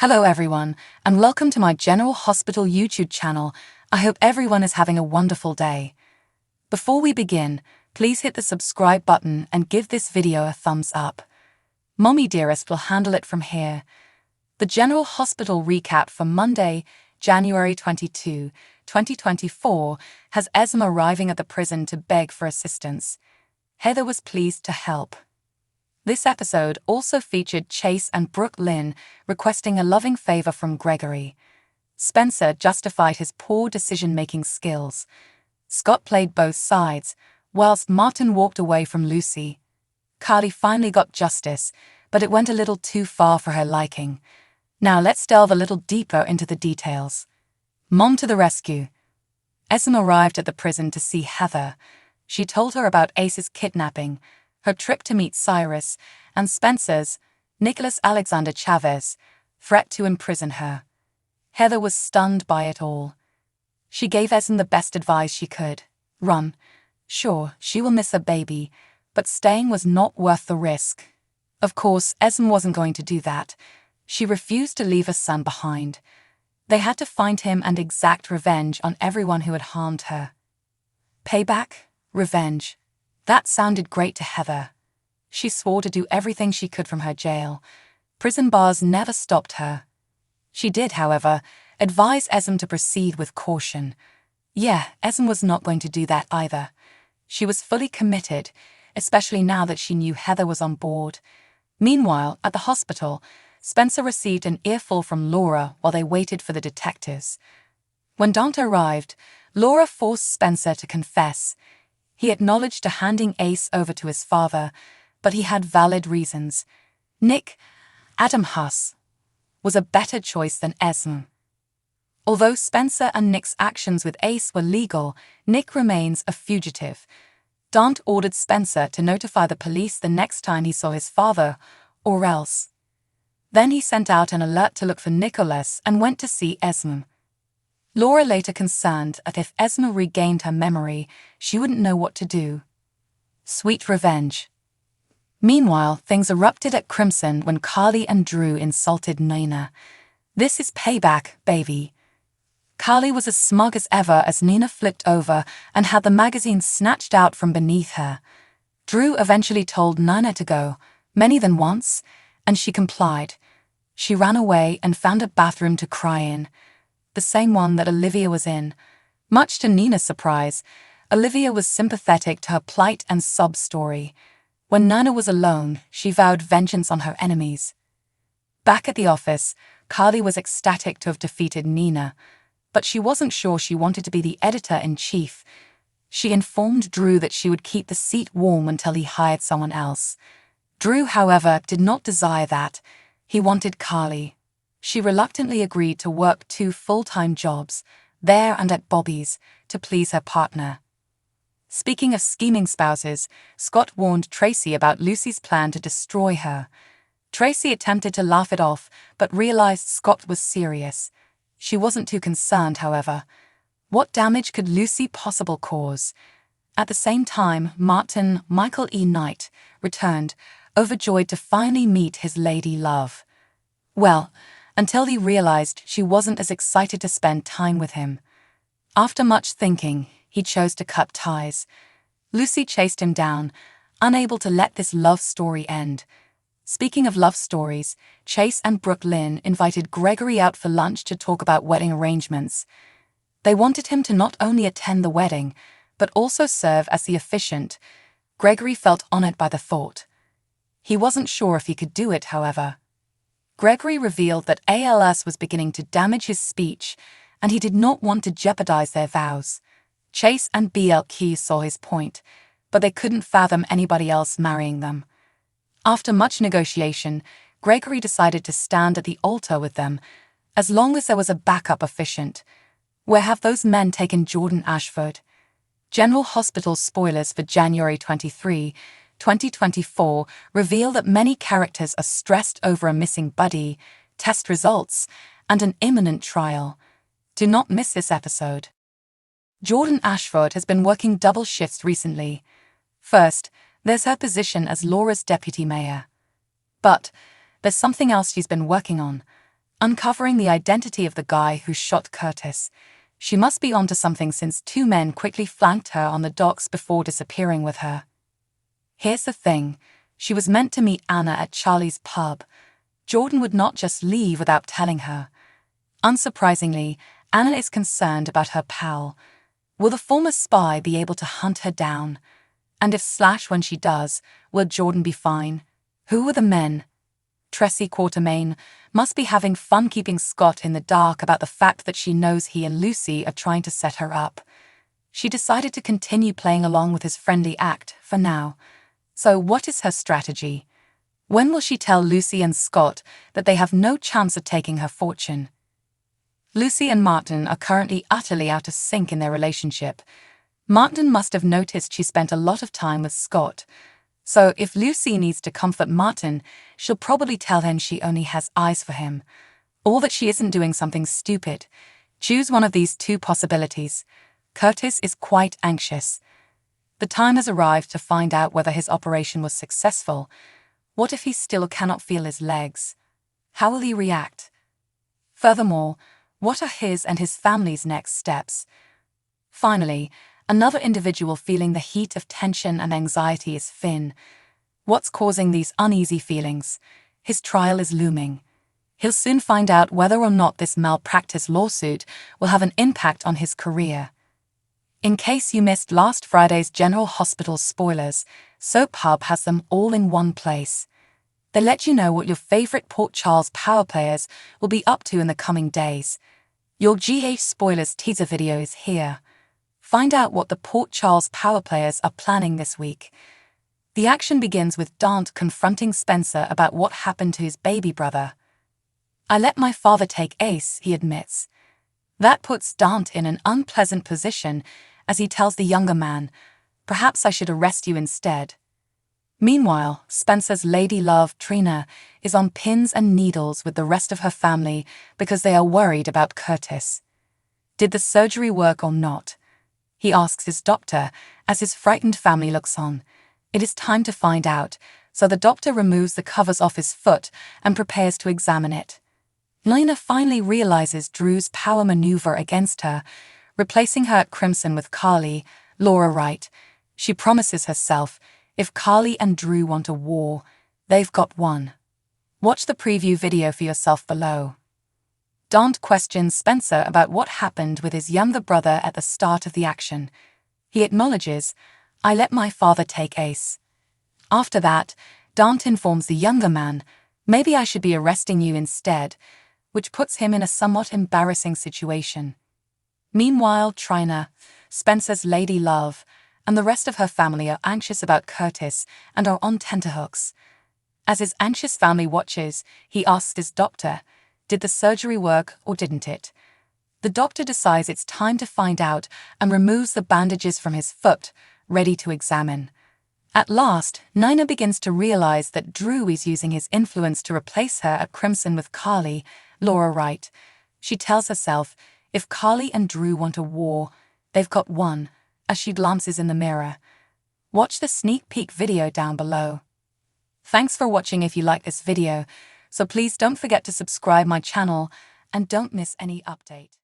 Hello everyone, and welcome to my General Hospital YouTube channel. I hope everyone is having a wonderful day. Before we begin, please hit the subscribe button and give this video a thumbs up. Mommy Dearest will handle it from here. The General Hospital recap for Monday, January 22, 2024, has Esme arriving at the prison to beg for assistance. Heather was pleased to help. This episode also featured Chase and Brooke Lynn requesting a loving favor from Gregory. Spencer justified his poor decision-making skills. Scott played both sides, whilst Martin walked away from Lucy. Carly finally got justice, but it went a little too far for her liking. Now let's delve a little deeper into the details. Mom to the rescue. Esme arrived at the prison to see Heather. She told her about Ace's kidnapping, her trip to meet Cyrus, and Spencer's, Nicholas Alexander Chavez, threat to imprison her. Heather was stunned by it all. She gave Esme the best advice she could. Run. Sure, she will miss her baby, but staying was not worth the risk. Of course, Esme wasn't going to do that. She refused to leave her son behind. They had to find him and exact revenge on everyone who had harmed her. Payback? Revenge. That sounded great to Heather. She swore to do everything she could from her jail. Prison bars never stopped her. She did, however, advise Esme to proceed with caution. Yeah, Esme was not going to do that either. She was fully committed, especially now that she knew Heather was on board. Meanwhile, at the hospital, Spencer received an earful from Laura while they waited for the detectives. When Dante arrived, Laura forced Spencer to confess. He acknowledged to handing Ace over to his father, but he had valid reasons. Nick, Adam Huss, was a better choice than Esme. Although Spencer and Nick's actions with Ace were legal, Nick remains a fugitive. Dante ordered Spencer to notify the police the next time he saw his father, or else. Then he sent out an alert to look for Nicholas and went to see Esme. Laura later concerned that if Esme regained her memory, she wouldn't know what to do. Sweet revenge. Meanwhile, things erupted at Crimson when Carly and Drew insulted Nina. This is payback, baby. Carly was as smug as ever as Nina flipped over and had the magazine snatched out from beneath her. Drew eventually told Nina to go, many than once, and she complied. She ran away and found a bathroom to cry in. The same one that Olivia was in. Much to Nina's surprise, Olivia was sympathetic to her plight and sob story. When Nina was alone, she vowed vengeance on her enemies. Back at the office, Carly was ecstatic to have defeated Nina, but she wasn't sure she wanted to be the editor-in-chief. She informed Drew that she would keep the seat warm until he hired someone else. Drew, however, did not desire that. He wanted Carly. She reluctantly agreed to work 2 full-time jobs, there and at Bobby's, to please her partner. Speaking of scheming spouses, Scott warned Tracy about Lucy's plan to destroy her. Tracy attempted to laugh it off, but realized Scott was serious. She wasn't too concerned, however. What damage could Lucy possibly cause? At the same time, Martin, Michael E. Knight, returned, overjoyed to finally meet his lady love. Well, until he realized she wasn't as excited to spend time with him. After much thinking, he chose to cut ties. Lucy chased him down, unable to let this love story end. Speaking of love stories, Chase and Brooke Lynn invited Gregory out for lunch to talk about wedding arrangements. They wanted him to not only attend the wedding, but also serve as the officiant. Gregory felt honored by the thought. He wasn't sure if he could do it, however. Gregory revealed that ALS was beginning to damage his speech, and he did not want to jeopardize their vows. Chase and BLQ saw his point, but they couldn't fathom anybody else marrying them. After much negotiation, Gregory decided to stand at the altar with them, as long as there was a backup officiant. Where have those men taken Jordan Ashford? General Hospital spoilers for January 23, 2024 reveal that many characters are stressed over a missing buddy, test results, and an imminent trial. Do not miss this episode. Jordan Ashford has been working double shifts recently. First, there's her position as Laura's deputy mayor. But there's something else she's been working on. uncovering the identity of the guy who shot Curtis. She must be onto something since two men quickly flanked her on the docks before disappearing with her. Here's the thing, she was meant to meet Anna at Charlie's pub. Jordan would not just leave without telling her. Unsurprisingly, Anna is concerned about her pal. Will the former spy be able to hunt her down? And if when she does, will Jordan be fine? Who were the men? Tracy Quartermain must be having fun keeping Scott in the dark about the fact that she knows he and Lucy are trying to set her up. She decided to continue playing along with his friendly act for now. So what is her strategy? When will she tell Lucy and Scott that they have no chance of taking her fortune? Lucy and Martin are currently utterly out of sync in their relationship. Martin must have noticed she spent a lot of time with Scott. So if Lucy needs to comfort Martin, she'll probably tell him she only has eyes for him, or that she isn't doing something stupid. Choose one of these two possibilities. Curtis is quite anxious. The time has arrived to find out whether his operation was successful. What if he still cannot feel his legs? How will he react? Furthermore, what are his and his family's next steps? Finally, another individual feeling the heat of tension and anxiety is Finn. What's causing these uneasy feelings? His trial is looming. He'll soon find out whether or not this malpractice lawsuit will have an impact on his career. In case you missed last Friday's General Hospital spoilers, Soap Hub has them all in one place. They let you know what your favorite Port Charles power players will be up to in the coming days. Your GH spoilers teaser video is here. Find out what the Port Charles power players are planning this week. The action begins with Dante confronting Spencer about what happened to his baby brother. "I let my father take Ace," he admits. That puts Dante in an unpleasant position as he tells the younger man, "Perhaps I should arrest you instead." Meanwhile, Spencer's lady love, Trina, is on pins and needles with the rest of her family because they are worried about Curtis. Did the surgery work or not? He asks his doctor as his frightened family looks on. It is time to find out, so the doctor removes the covers off his foot and prepares to examine it. Lena finally realizes Drew's power maneuver against her, replacing her at Crimson with Carly, Laura Wright. She promises herself, if Carly and Drew want a war, they've got one. Watch the preview video for yourself below. Dante questions Spencer about what happened with his younger brother at the start of the action. He acknowledges, "I let my father take Ace." After that, Dante informs the younger man, "Maybe I should be arresting you instead," which puts him in a somewhat embarrassing situation. Meanwhile, Trina, Spencer's lady love, and the rest of her family are anxious about Curtis and are on tenterhooks. As his anxious family watches, he asks his doctor, did the surgery work or didn't it? The doctor decides it's time to find out and removes the bandages from his foot, ready to examine. At last, Nina begins to realize that Drew is using his influence to replace her at Crimson with Carly, Laura Wright. She tells herself, if Carly and Drew want a war, they've got one, as she glances in the mirror. Watch the sneak peek video down below. Thanks for watching. If you like this video, so please don't forget to subscribe my channel and don't miss any update.